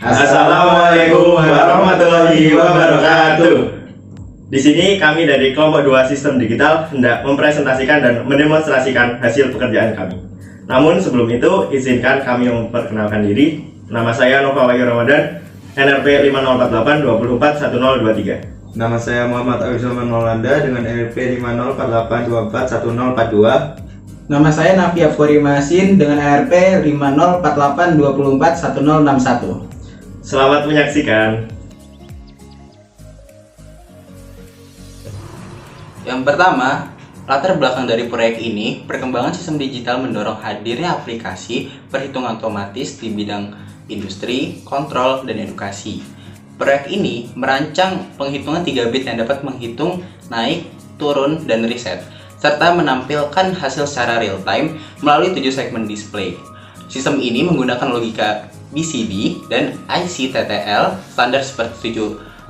Assalamualaikum warahmatullahi wabarakatuh. Di sini kami dari kelompok 2 Sistem Digital hendak mempresentasikan dan mendemonstrasikan hasil pekerjaan kami. Namun sebelum itu, izinkan kami memperkenalkan diri. Nama saya Nova Wahyu Ramadan, NRP 5048241023. Nama saya Muhammad Awizulman Maulanda dengan NRP 5048241042. Nama saya Nafi Afkori Masin dengan NRP 5048241061. Selamat menyaksikan. Yang pertama, latar belakang dari proyek ini, perkembangan sistem digital mendorong hadirnya aplikasi perhitungan otomatis di bidang industri, kontrol, dan edukasi. Proyek ini merancang penghitungan 3 bit yang dapat menghitung naik, turun, dan reset, serta menampilkan hasil secara real time melalui 7 segmen display. Sistem ini menggunakan logika BCD dan IC TTL standar seperti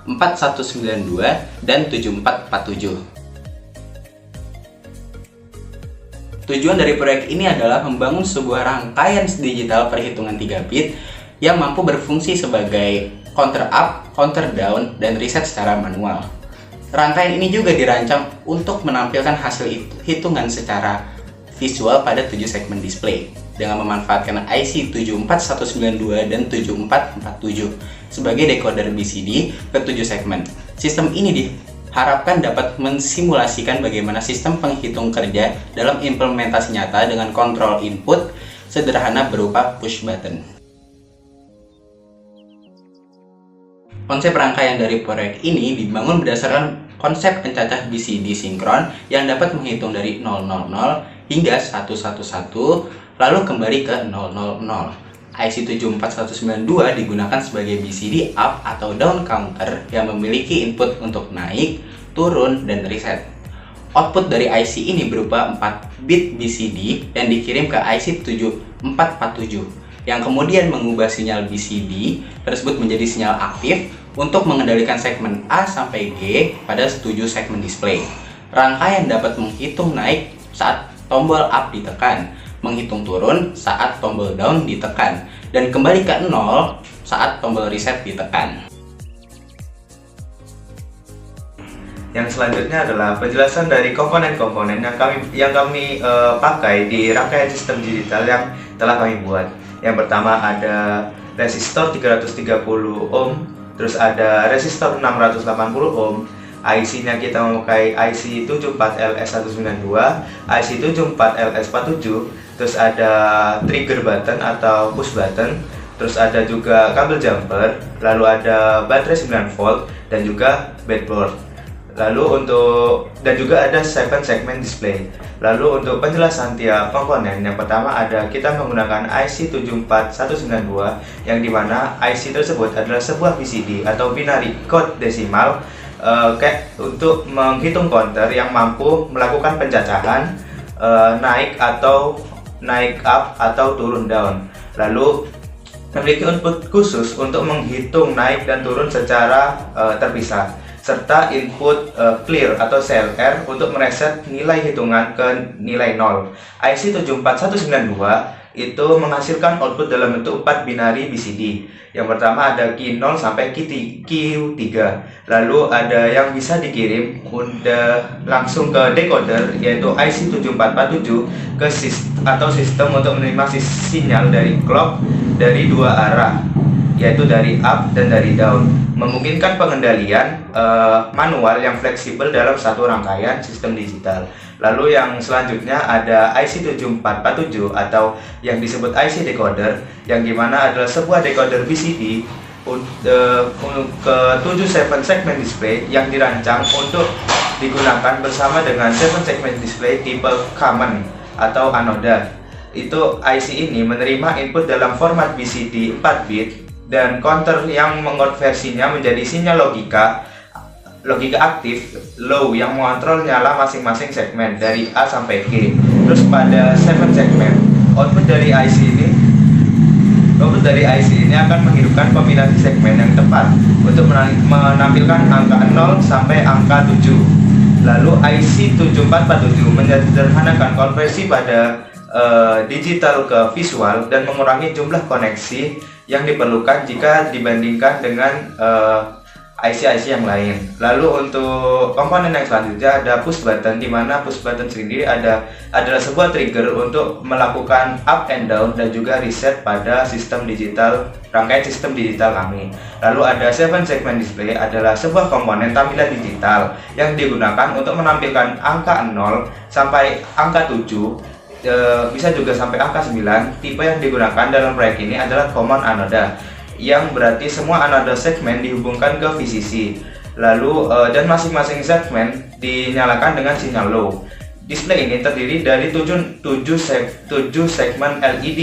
74192 dan 7447. Tujuan dari proyek ini adalah membangun sebuah rangkaian digital perhitungan 3 bit yang mampu berfungsi sebagai counter up, counter down, dan reset secara manual. Rangkaian ini juga dirancang untuk menampilkan hasil hitungan secara visual pada 7 segmen display dengan memanfaatkan IC 74192 dan 7447 sebagai decoder BCD ke 7 segmen. Sistem ini diharapkan dapat mensimulasikan bagaimana sistem penghitung kerja dalam implementasi nyata dengan kontrol input sederhana berupa push button. Konsep rangkaian dari proyek ini dibangun berdasarkan konsep pencacah BCD sinkron yang dapat menghitung dari 000 hingga 111 lalu kembali ke 000. IC 74192 digunakan sebagai BCD up atau down counter yang memiliki input untuk naik, turun, dan reset. Output dari IC ini berupa 4 bit BCD dan dikirim ke IC 7447 yang kemudian mengubah sinyal BCD tersebut menjadi sinyal aktif untuk mengendalikan segmen A sampai G pada 7 segmen display. Rangkaian dapat menghitung naik saat tombol up ditekan, menghitung turun saat tombol down ditekan, dan kembali ke 0 saat tombol reset ditekan. Yang selanjutnya adalah penjelasan dari komponen-komponen yang kami pakai di rangkaian sistem digital yang telah kami buat. Yang pertama ada resistor 330 ohm, terus ada resistor 680 ohm. IC-nya kita memakai IC 74LS192, IC 74LS47, terus ada trigger button atau push button, terus ada juga kabel jumper, lalu ada baterai 9 volt dan juga breadboard. Lalu dan juga ada 7 segmen display. Lalu untuk penjelasan tiap komponen, yang pertama ada kita menggunakan IC 74192 yang dimana IC tersebut adalah sebuah BCD atau binary code desimal untuk menghitung counter yang mampu melakukan pencacahan naik up atau turun down. Lalu memiliki input khusus untuk menghitung naik dan turun secara terpisah, serta input clear atau CLR untuk mereset nilai hitungan ke nilai 0. IC 74192 itu menghasilkan output dalam bentuk 4 binary BCD. Yang pertama ada Q0 sampai Q3. Lalu ada yang bisa dikirim langsung ke decoder yaitu IC 7447 ke sistem untuk menerima sinyal dari clock dari 2 arah, yaitu dari up dan dari down, memungkinkan pengendalian manual yang fleksibel dalam satu rangkaian sistem digital. Lalu yang selanjutnya ada IC 7447 atau yang disebut IC decoder, yang dimana adalah sebuah decoder BCD ke 7 segmen display yang dirancang untuk digunakan bersama dengan 7 segmen display tipe common atau anoda. Itu IC ini menerima input dalam format BCD 4 bit dan counter yang mengonversinya menjadi sinyal logika aktif low yang mengontrol nyala masing-masing segmen dari A sampai G. Terus pada 7 segmen output dari IC ini akan menghidupkan kombinasi segmen yang tepat untuk menampilkan angka 0 sampai angka 7. Lalu IC 7447 menyederhanakan konversi pada digital ke visual dan mengurangi jumlah koneksi yang diperlukan jika dibandingkan dengan IC-IC yang lain. Lalu untuk komponen yang selanjutnya ada push button, di mana push button sendiri adalah sebuah trigger untuk melakukan up and down dan juga reset pada sistem digital, rangkaian sistem digital kami. Lalu ada 7 segment display, adalah sebuah komponen tampilan digital yang digunakan untuk menampilkan angka 0 sampai angka 7, bisa juga sampai angka 9. Tipe yang digunakan dalam proyek ini adalah common anoda, yang berarti semua anoda segmen dihubungkan ke VCC. Lalu dan masing-masing segmen dinyalakan dengan sinyal low. Display ini terdiri dari 7 segmen LED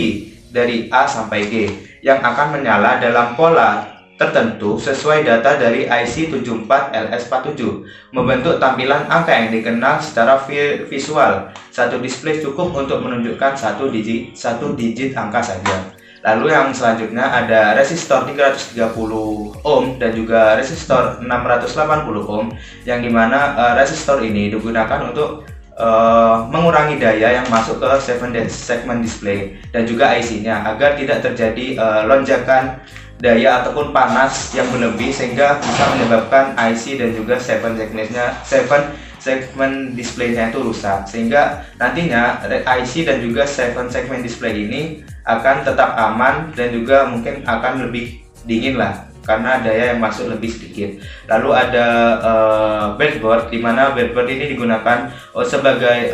dari A sampai G yang akan menyala dalam pola tertentu sesuai data dari IC74LS47, membentuk tampilan angka yang dikenal secara visual. Satu display cukup untuk menunjukkan satu digit angka saja. Lalu yang selanjutnya ada resistor 330 ohm dan juga resistor 680 ohm, yang dimana resistor ini digunakan untuk mengurangi daya yang masuk ke 7 segment display dan juga IC-nya agar tidak terjadi lonjakan daya ataupun panas yang berlebih sehingga bisa menyebabkan IC dan juga 7 segment display-nya itu rusak, sehingga nantinya IC dan juga 7 segment display ini akan tetap aman dan juga mungkin akan lebih dingin lah karena daya yang masuk lebih sedikit. Lalu ada breadboard, di mana breadboard ini digunakan sebagai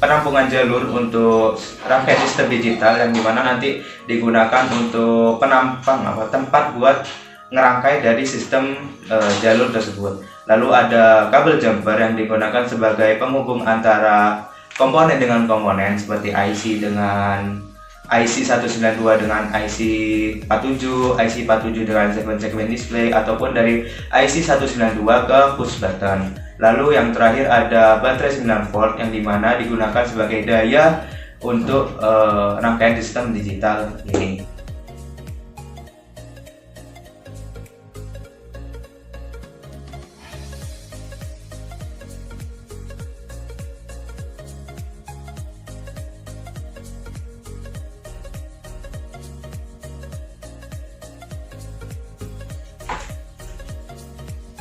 penampungan jalur untuk rangkaian sistem digital, yang dimana nanti digunakan untuk tempat buat ngerangkai dari sistem jalur tersebut. Lalu ada kabel jumper yang digunakan sebagai penghubung antara komponen dengan komponen seperti IC dengan IC192 dengan IC47, IC47 dengan segmen display, ataupun dari IC192 ke push button. Lalu yang terakhir ada baterai 9 volt yang dimana digunakan sebagai daya untuk rangkaian sistem digital ini.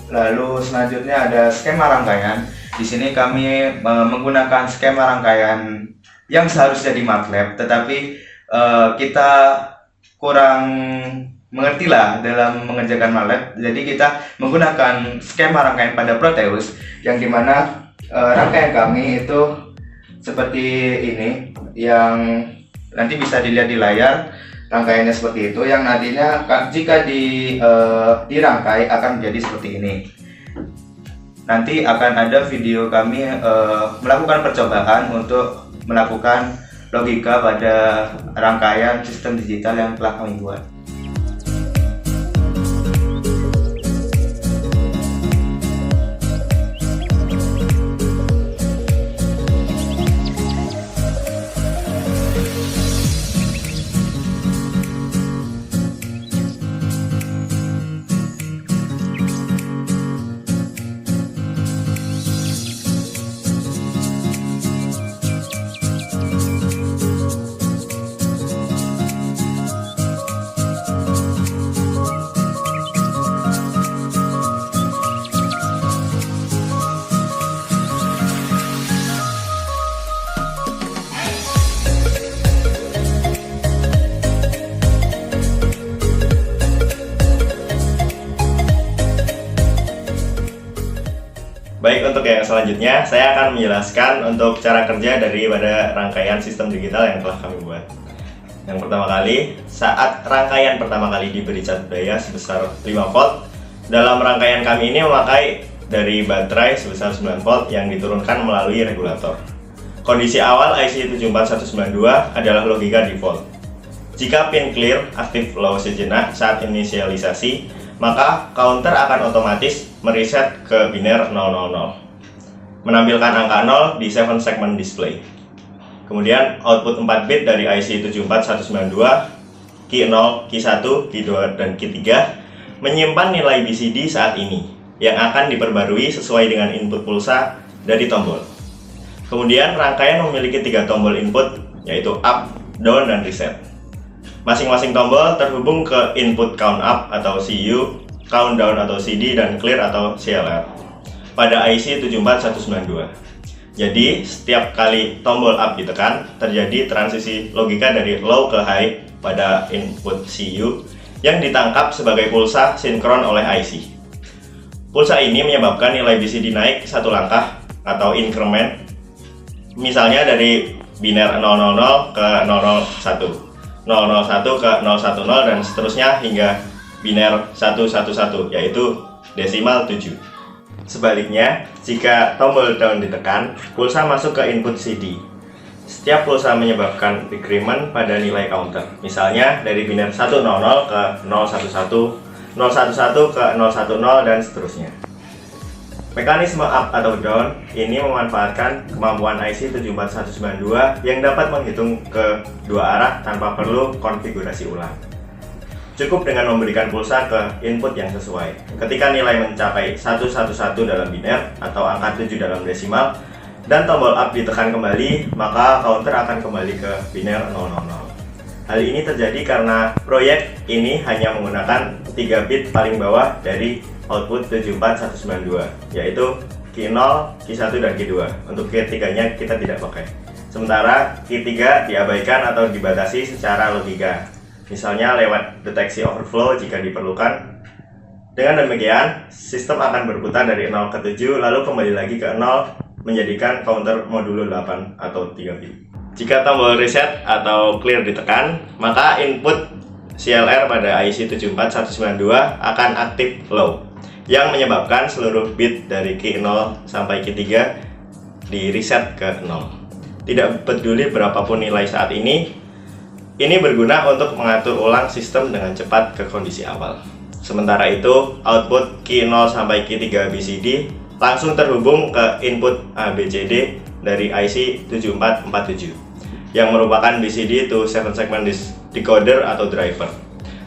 Lalu selanjutnya ada skema rangkaian. Di sini kami menggunakan skema rangkaian yang seharusnya di MATLAB, tetapi kita kurang mengerti lah dalam mengerjakan MATLAB. Jadi kita menggunakan skema rangkaian pada Proteus, yang dimana rangkaian kami itu seperti ini, yang nanti bisa dilihat di layar. Rangkaiannya seperti itu, yang nantinya jika dirangkai akan menjadi seperti ini. Nanti akan ada video kami melakukan percobaan untuk melakukan logika pada rangkaian sistem digital yang telah kami buat. Baik, untuk yang selanjutnya saya akan menjelaskan untuk cara kerja daripada rangkaian sistem digital yang telah kami buat. Yang pertama kali, saat rangkaian pertama kali diberi cat daya sebesar 5 volt, dalam rangkaian kami ini memakai dari baterai sebesar 9 volt yang diturunkan melalui regulator. Kondisi awal IC74192 adalah logika default. Jika pin clear aktif low sejenak saat inisialisasi, maka counter akan otomatis mereset ke biner 000, menampilkan angka 0 di 7 segment display. Kemudian output 4 bit dari IC74192, key 0, key 1, key 2, dan key 3 menyimpan nilai BCD saat ini yang akan diperbarui sesuai dengan input pulsa dari tombol. Kemudian rangkaian memiliki 3 tombol input yaitu up, down, dan reset. Masing-masing tombol terhubung ke input count up atau CU, count down atau CD, dan clear atau CLR pada IC 74192. Jadi, setiap kali tombol up ditekan, terjadi transisi logika dari low ke high pada input CU yang ditangkap sebagai pulsa sinkron oleh IC. Pulsa ini menyebabkan nilai BCD naik satu langkah atau increment, misalnya dari biner 000 ke 001. 001 ke 010 dan seterusnya hingga biner 111, yaitu desimal 7. Sebaliknya, jika tombol down ditekan, pulsa masuk ke input CD. Setiap pulsa menyebabkan decrement pada nilai counter, misalnya dari biner 100 ke 011, 011 ke 010, dan seterusnya. Mekanisme up atau down ini memanfaatkan kemampuan IC 74192 yang dapat menghitung ke dua arah tanpa perlu konfigurasi ulang. Cukup dengan memberikan pulsa ke input yang sesuai. Ketika nilai mencapai 111 dalam biner atau angka 7 dalam desimal dan tombol up ditekan kembali, maka counter akan kembali ke biner 000. Hal ini terjadi karena proyek ini hanya menggunakan 3 bit paling bawah dari output 74192, yaitu Q0, Q1, dan Q2. Untuk Q3-nya kita tidak pakai. Sementara Q3 diabaikan atau dibatasi secara logika, misalnya lewat deteksi overflow jika diperlukan. Dengan demikian, sistem akan berputar dari 0 ke 7, lalu kembali lagi ke 0, menjadikan counter modulo 8 atau 3 bit. Jika tombol reset atau clear ditekan, maka input CLR pada IC 74192 akan aktif low, yang menyebabkan seluruh bit dari Q0 sampai Q3 di reset ke 0. Tidak peduli berapapun nilai saat ini berguna untuk mengatur ulang sistem dengan cepat ke kondisi awal. Sementara itu, output Q0 sampai Q3 BCD langsung terhubung ke input ABCD dari IC 7447, yang merupakan BCD to 7 segment decoder atau driver.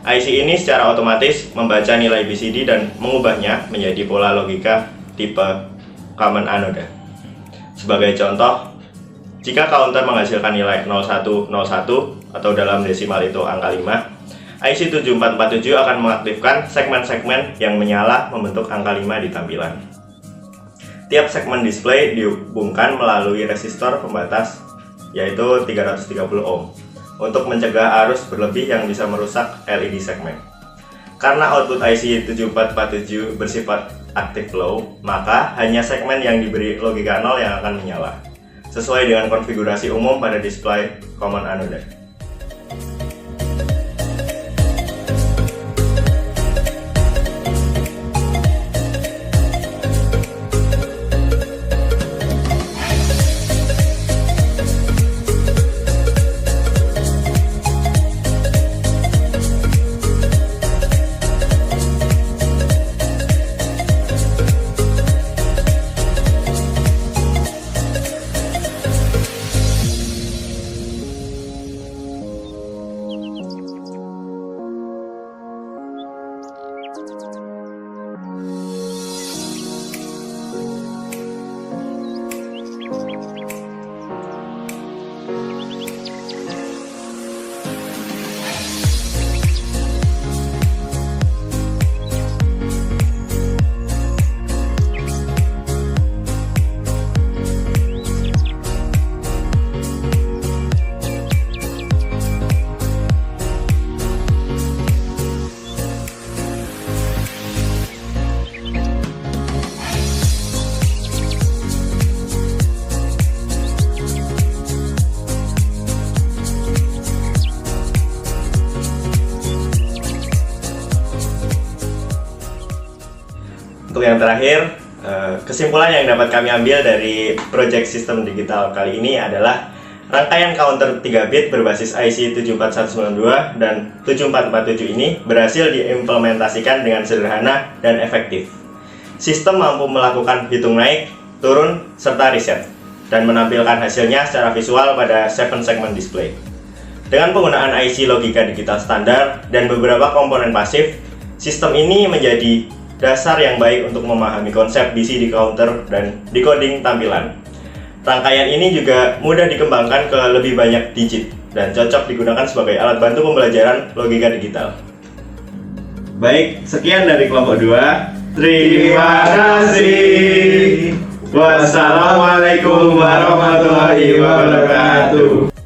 IC ini secara otomatis membaca nilai BCD dan mengubahnya menjadi pola logika tipe common anode. Sebagai contoh, jika counter menghasilkan nilai 0101 atau dalam desimal itu angka 5, IC 7447 akan mengaktifkan segmen-segmen yang menyala membentuk angka 5 di tampilan. Tiap segmen display dihubungkan melalui resistor pembatas, yaitu 330 ohm, untuk mencegah arus berlebih yang bisa merusak LED segmen. Karena output IC 7447 bersifat aktif low, maka hanya segmen yang diberi logika 0 yang akan menyala, sesuai dengan konfigurasi umum pada display common anode. Untuk yang terakhir, kesimpulan yang dapat kami ambil dari proyek sistem digital kali ini adalah rangkaian counter 3 bit berbasis IC 74192 dan 7447 ini berhasil diimplementasikan dengan sederhana dan efektif. Sistem mampu melakukan hitung naik, turun, serta reset, dan menampilkan hasilnya secara visual pada 7 segment display. Dengan penggunaan IC logika digital standar dan beberapa komponen pasif, sistem ini menjadi dasar yang baik untuk memahami konsep BCD counter dan decoding tampilan. Rangkaian ini juga mudah dikembangkan ke lebih banyak digit dan cocok digunakan sebagai alat bantu pembelajaran logika digital. Baik, sekian dari kelompok 2. Terima kasih. Wassalamualaikum warahmatullahi wabarakatuh.